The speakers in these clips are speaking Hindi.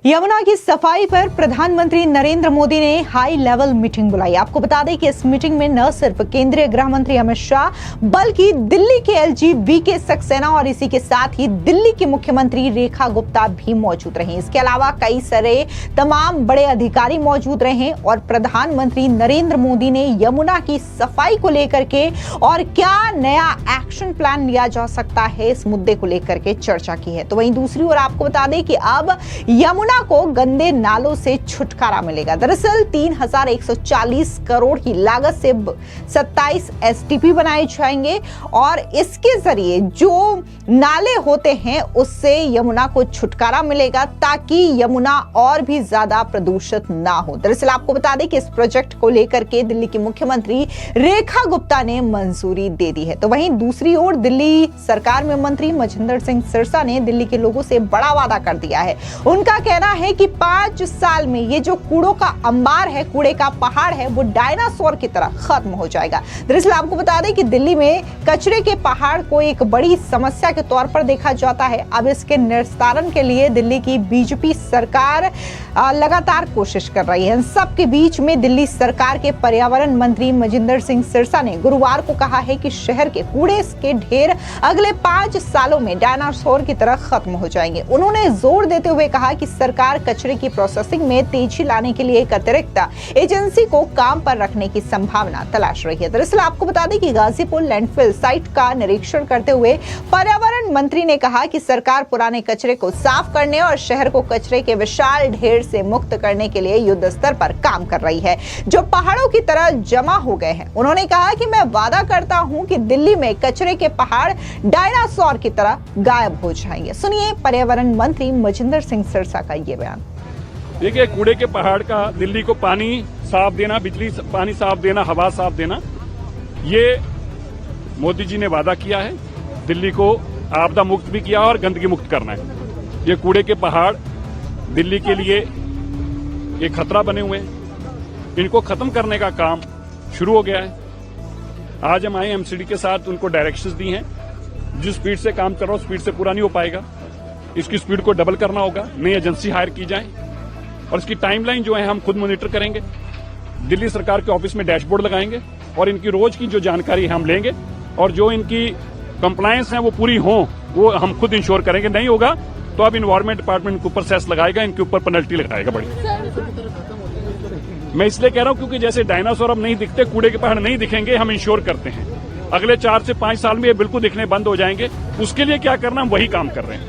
यमुना की सफाई पर प्रधानमंत्री नरेंद्र मोदी ने हाई लेवल मीटिंग बुलाई। आपको बता दें कि इस मीटिंग में न सिर्फ केंद्रीय गृह मंत्री अमित शाह बल्कि दिल्ली के एलजी वीके सक्सेना और इसी के साथ ही दिल्ली की मुख्यमंत्री रेखा गुप्ता भी मौजूद रहे। इसके अलावा कई सारे तमाम बड़े अधिकारी मौजूद रहे और प्रधानमंत्री नरेंद्र मोदी ने यमुना की सफाई को लेकर के और क्या नया एक्शन प्लान लिया जा सकता है इस मुद्दे को लेकर के चर्चा की है। तो वहीं दूसरी ओर आपको बता दें कि अब यमुना को गंदे नालों से छुटकारा मिलेगा। दरअसल 3140 करोड़ की लागत से 27 एसटीपी बनाए जाएंगे और इसके जरिए जो नाले होते हैं उससे यमुना को छुटकारा मिलेगा ताकि यमुना और भी ज्यादा प्रदूषित ना हो। दरअसल आपको बता दें कि इस प्रोजेक्ट को लेकर के दिल्ली की मुख्यमंत्री रेखा गुप्ता ने मंजूरी दे दी है। तो वहीं दूसरी ओर दिल्ली सरकार में मंत्री मजिंदर सिंह सिरसा ने दिल्ली के लोगों से बड़ा वादा कर दिया है। उनका कहना है कि 5 साल में ये जो कूड़ों का अंबार है, कूड़े का पहाड़ है, वो डायनासोर की तरह खत्म हो जाएगा। दरअसल आपको बता दें कि दिल्ली में कचरे के पहाड़ को एक बड़ी समस्या के तौर पर देखा जाता है। अब इसके निस्तारण के लिए दिल्ली की बीजेपी सरकार लगातार कोशिश कर रही है। इन सबके बीच में दिल्ली सरकार के पर्यावरण मंत्री मजिंदर सिंह सिरसा ने गुरुवार को कहा है कि शहर के कूड़े के ढेर अगले 5 सालों में डायनासोर की तरह खत्म हो जाएंगे। उन्होंने जोर देते हुए कहा कि सरकार कचरे की प्रोसेसिंग में तेजी लाने के लिए एक अतिरिक्त एजेंसी को काम पर रखने की संभावना तलाश रही है। दरअसल आपको बता दें कि गाजीपुर लैंडफिल साइट का निरीक्षण करते हुए पर्यावरण मंत्री ने कहा कि सरकार पुराने कचरे को साफ करने और शहर को कचरे के विशाल ढेर से मुक्त करने के लिए युद्ध स्तर पर काम कर रही है जो पहाड़ों की तरह जमा हो गए हैं। उन्होंने कहा कि मैं वादा करता हूं कि दिल्ली में कचरे के पहाड़ डायनासोर की तरह गायब हो जाएंगे। सुनिए पर्यावरण मंत्री मजिंदर सिंह सिरसा का ये बयान। देखिए, कूड़े के पहाड़ का दिल्ली को पानी साफ देना, बिजली पानी साफ देना, हवा साफ देना, ये मोदी जी ने वादा किया है। दिल्ली को आपदा मुक्त भी किया और गंदगी मुक्त करना है। ये कूड़े के पहाड़ दिल्ली के लिए एक खतरा बने हुए हैं। इनको खत्म करने का काम शुरू हो गया है। आज हम आए एमसीडी के साथ उनको डायरेक्शंस दी हैं। जिस स्पीड से काम कर रहा हूं स्पीड से पूरा नहीं हो पाएगा। इसकी स्पीड को डबल करना होगा, नई एजेंसी हायर की जाए और इसकी टाइमलाइन जो है हम खुद मॉनिटर करेंगे। दिल्ली सरकार के ऑफिस में डैशबोर्ड लगाएंगे और इनकी रोज की जो जानकारी हम लेंगे और जो इनकी कंप्लायंस है वो पूरी हो, वो हम खुद इंश्योर करेंगे। नहीं होगा तो अब इन्वायरमेंट डिपार्टमेंट के ऊपर सेस लगाएगा, इनके ऊपर पेनल्टी लगाएगा बड़ी। मैं इसलिए कह रहा हूं क्योंकि जैसे डायनासोर अब नहीं दिखते, कूड़े के पहाड़ नहीं दिखेंगे, हम इंश्योर करते हैं अगले 4 से 5 साल में ये बिल्कुल दिखने बंद हो जाएंगे। उसके लिए क्या करना, हम वही काम कर रहे हैं।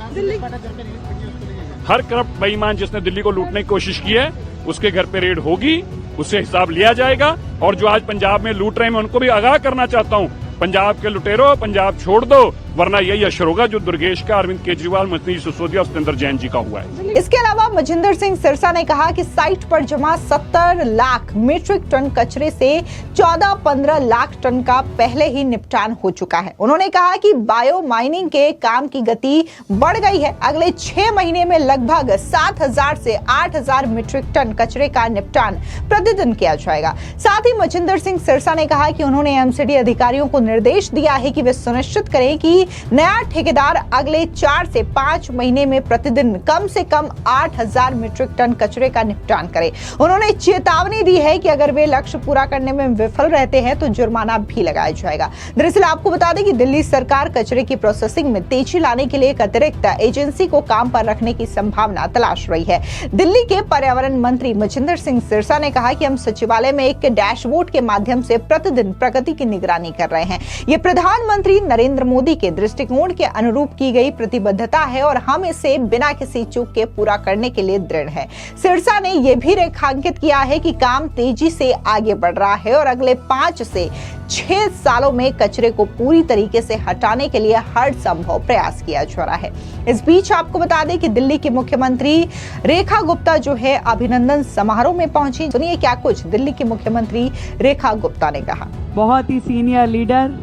हर करप्ट बेईमान जिसने दिल्ली को लूटने की कोशिश की है उसके घर पे रेड होगी, उससे हिसाब लिया जाएगा। और जो आज पंजाब में लूट रहे हैं मैं उनको भी आगाह करना चाहता हूं, पंजाब के लुटेरो, पंजाब छोड़ दो वरना यही असर होगा जो दुर्गेश का, अरविंद केजरीवाल, मनीष सिसोदिया और सत्येंद्र जैन जी का हुआ है। इसके अलावा मजिंदर सिंह सिरसा ने कहा कि साइट पर जमा 70 लाख मीट्रिक टन कचरे से 14-15 लाख टन का पहले ही निपटान हो चुका है। उन्होंने कहा कि बायो माइनिंग के काम की गति बढ़ गई है। अगले 6 महीने में लगभग 7000 से 8000 मीट्रिक टन कचरे का निपटान प्रतिदिन किया जाएगा। साथ ही मजिंदर सिंह सिरसा ने कहा कि उन्होंने एमसीडी अधिकारियों को निर्देश दिया है कि वे सुनिश्चित करें कि नया ठेकेदार अगले 4 से 5 महीने में प्रतिदिन कम से कम 8000 मीट्रिक टन कचरे का निपटान करे। उन्होंने चेतावनी दी है कि अगर वे लक्ष्य पूरा करने में विफल रहते हैं तो जुर्माना भी लगाया जाएगा। दरअसल आपको बता दें कि दिल्ली सरकार कचरे की प्रोसेसिंग में तेजी लाने के लिए एक अतिरिक्त एजेंसी को काम पर रखने की संभावना तलाश रही है। दिल्ली के पर्यावरण मंत्री मजिंदर सिंह सिरसा ने कहा कि हम सचिवालय में एक डैशबोर्ड के माध्यम से प्रतिदिन प्रगति की निगरानी कर रहे हैं। ये प्रधानमंत्री नरेंद्र मोदी के दृष्टिकोण के अनुरूप की गई प्रतिबद्धता है और हम इसे बिना किसी चूक के पूरा करने के लिए दृढ़ है। सिरसा ने यह भी रेखांकित किया है कि काम तेजी से आगे बढ़ रहा है और अगले 5 से 6 सालों में कचरे को पूरी तरीके से हटाने के लिए हर संभव प्रयास किया जा रहा है। इस बीच आपको बता दें कि दिल्ली की मुख्यमंत्री रेखा गुप्ता जो है अभिनंदन समारोह में पहुंची। सुनिए क्या कुछ दिल्ली की मुख्यमंत्री रेखा गुप्ता ने कहा। बहुत ही सीनियर लीडर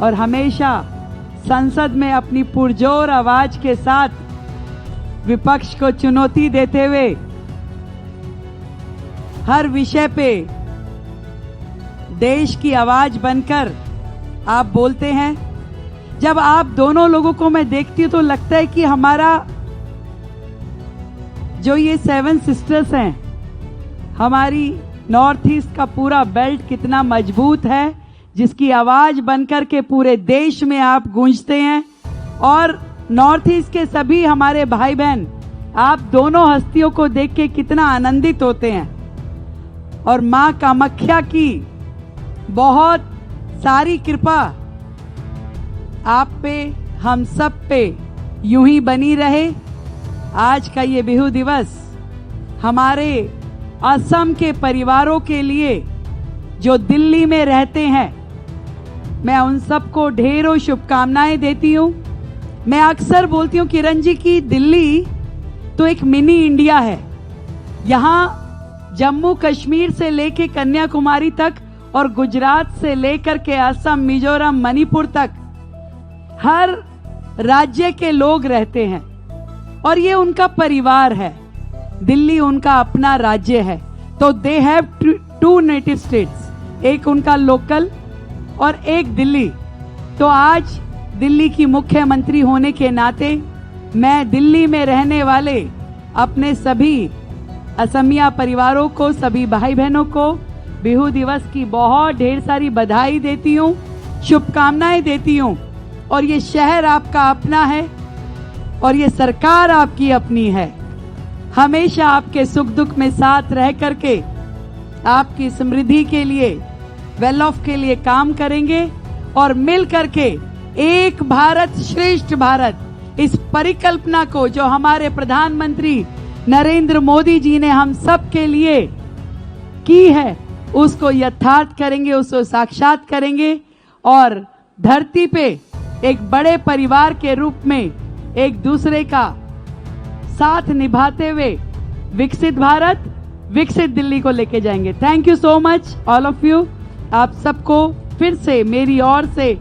और हमेशा संसद में अपनी पुरजोर आवाज के साथ विपक्ष को चुनौती देते हुए हर विषय पे देश की आवाज बनकर आप बोलते हैं। जब आप दोनों लोगों को मैं देखती हूं तो लगता है कि हमारा जो ये 7 सिस्टर्स हैं, हमारी नॉर्थ ईस्ट का पूरा बेल्ट कितना मजबूत है, जिसकी आवाज बनकर के पूरे देश में आप गूंजते हैं। और नॉर्थ ईस्ट के सभी हमारे भाई बहन आप दोनों हस्तियों को देख के कितना आनंदित होते हैं। और माँ कामाख्या की बहुत सारी कृपा आप पे, हम सब पे यूं ही बनी रहे। आज का ये बिहू दिवस हमारे असम के परिवारों के लिए जो दिल्ली में रहते हैं, मैं उन सबको ढेरों शुभकामनाएं देती हूँ। मैं अक्सर बोलती हूँ किरण जी की दिल्ली तो एक मिनी इंडिया है। यहाँ जम्मू कश्मीर से लेके कन्याकुमारी तक और गुजरात से लेकर के असम, मिजोरम, मणिपुर तक हर राज्य के लोग रहते हैं और ये उनका परिवार है। दिल्ली उनका अपना राज्य है। तो दे हैव 2 नेटिव स्टेट्स, एक उनका लोकल और एक दिल्ली। तो आज दिल्ली की मुख्यमंत्री होने के नाते मैं दिल्ली में रहने वाले अपने सभी असमिया परिवारों को, सभी भाई बहनों को बिहू दिवस की बहुत ढेर सारी बधाई देती हूँ, शुभकामनाएं देती हूँ। और ये शहर आपका अपना है और ये सरकार आपकी अपनी है। हमेशा आपके सुख दुख में साथ रह करके आपकी समृद्धि के लिए, वेल ऑफ के लिए काम करेंगे और मिल करके एक भारत श्रेष्ठ भारत, इस परिकल्पना को जो हमारे प्रधानमंत्री नरेंद्र मोदी जी ने हम सब के लिए की है, उसको यथार्थ करेंगे, उसको साक्षात करेंगे और धरती पे एक बड़े परिवार के रूप में एक दूसरे का साथ निभाते हुए विकसित भारत, विकसित दिल्ली को लेके जाएंगे। Thank you so much all of you. आप सबको फिर से मेरी ओर से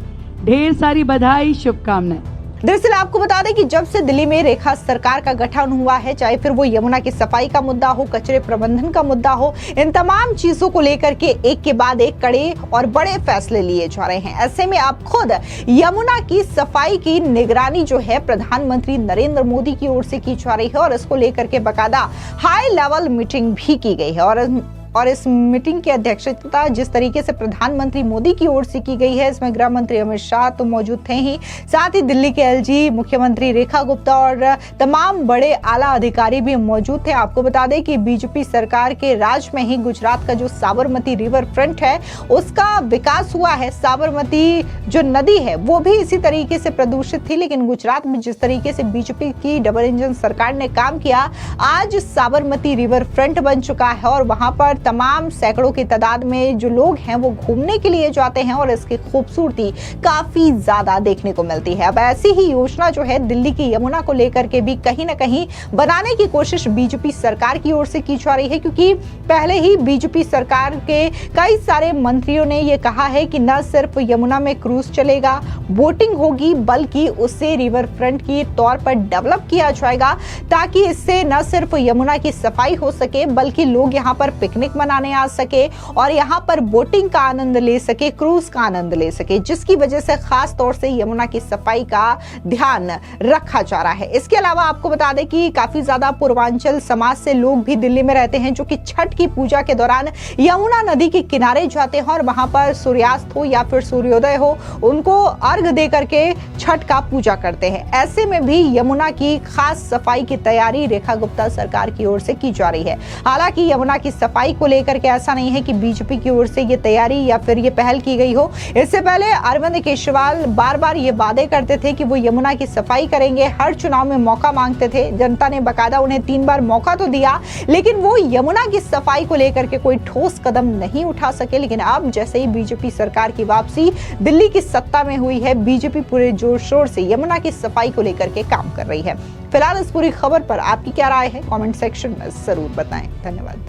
ढेर सारी बधाई, शुभकामनाएं। दरअसल आपको बता दें कि जब से दिल्ली में रेखा सरकार का गठन हुआ है, चाहे फिर वो यमुना की सफाई का मुद्दा हो, कचरे प्रबंधन का मुद्दा हो, इन तमाम चीजों को लेकर के एक के बाद एक कड़े और बड़े फैसले लिए जा रहे हैं। ऐसे में आप खुद यमुना की सफाई की निगरानी जो है प्रधानमंत्री नरेंद्र मोदी की ओर से की जा रही है और इसको लेकर के बाकायदा हाई लेवल मीटिंग भी की गई है। और इस मीटिंग की अध्यक्षता जिस तरीके से प्रधानमंत्री मोदी की ओर से की गई है, इसमें गृह मंत्री अमित शाह तो मौजूद थे ही, साथ ही दिल्ली के एलजी मुख्यमंत्री रेखा गुप्ता और तमाम बड़े आला अधिकारी भी मौजूद थे। आपको बता दें कि बीजेपी सरकार के राज में ही गुजरात का जो साबरमती रिवर फ्रंट है उसका विकास हुआ है। साबरमती जो नदी है वो भी इसी तरीके से प्रदूषित थी, लेकिन गुजरात में जिस तरीके से बीजेपी की डबल इंजन सरकार ने काम किया, आज साबरमती रिवर फ्रंट बन चुका है और वहां पर तमाम सैकड़ों की तादाद में जो लोग हैं वो घूमने के लिए जाते हैं और इसकी खूबसूरती काफी ज्यादा देखने को मिलती है। अब ऐसी ही योजना जो है दिल्ली की यमुना को लेकर के भी कहीं ना कहीं बनाने की कोशिश बीजेपी सरकार की ओर से की जा रही है, क्योंकि पहले ही बीजेपी सरकार के कई सारे मंत्रियों ने ये कहा है कि न सिर्फ यमुना में क्रूज चलेगा, बोटिंग होगी, बल्कि उसे रिवर फ्रंट की तौर पर डेवलप किया जाएगा ताकि इससे न सिर्फ यमुना की सफाई हो सके बल्कि लोग यहाँ पर पिकनिक मनाने आ सके और यहाँ पर बोटिंग का आनंद ले सके, क्रूज का आनंद ले सके, जिसकी वजह से खास तौर से यमुना की सफाई का ध्यान रखा जा रहा है। इसके अलावा आपको बता दें कि काफी ज्यादा पूर्वांचल समाज से लोग भी दिल्ली में रहते हैं जो कि छठ की पूजा के दौरान यमुना नदी के किनारे जाते हैं और वहां पर सूर्यास्त हो या फिर सूर्योदय हो, उनको अर्घ दे करके छठ का पूजा करते हैं। ऐसे में भी यमुना की खास सफाई की तैयारी रेखा गुप्ता सरकार की ओर से की जा रही है। हालांकि यमुना की सफाई को लेकर के ऐसा नहीं है कि बीजेपी की ओर से ये तैयारी या फिर ये पहल की गई हो। इससे पहले अरविंद केजरीवाल बार बार ये वादे करते थे कि वो यमुना की सफाई करेंगे, हर चुनाव में मौका मांगते थे। जनता ने बाकायदा उन्हें 3 बार मौका तो दिया, लेकिन वो यमुना की सफाई को लेकर के कोई ठोस कदम नहीं उठा सके। लेकिन अब जैसे ही बीजेपी सरकार की वापसी दिल्ली की सत्ता में हुई है, बीजेपी पूरे जोर शोर से यमुना की सफाई को लेकर के काम कर रही है। फिलहाल इस पूरी खबर पर आपकी क्या राय है, कमेंट सेक्शन में जरूर बताएं। धन्यवाद।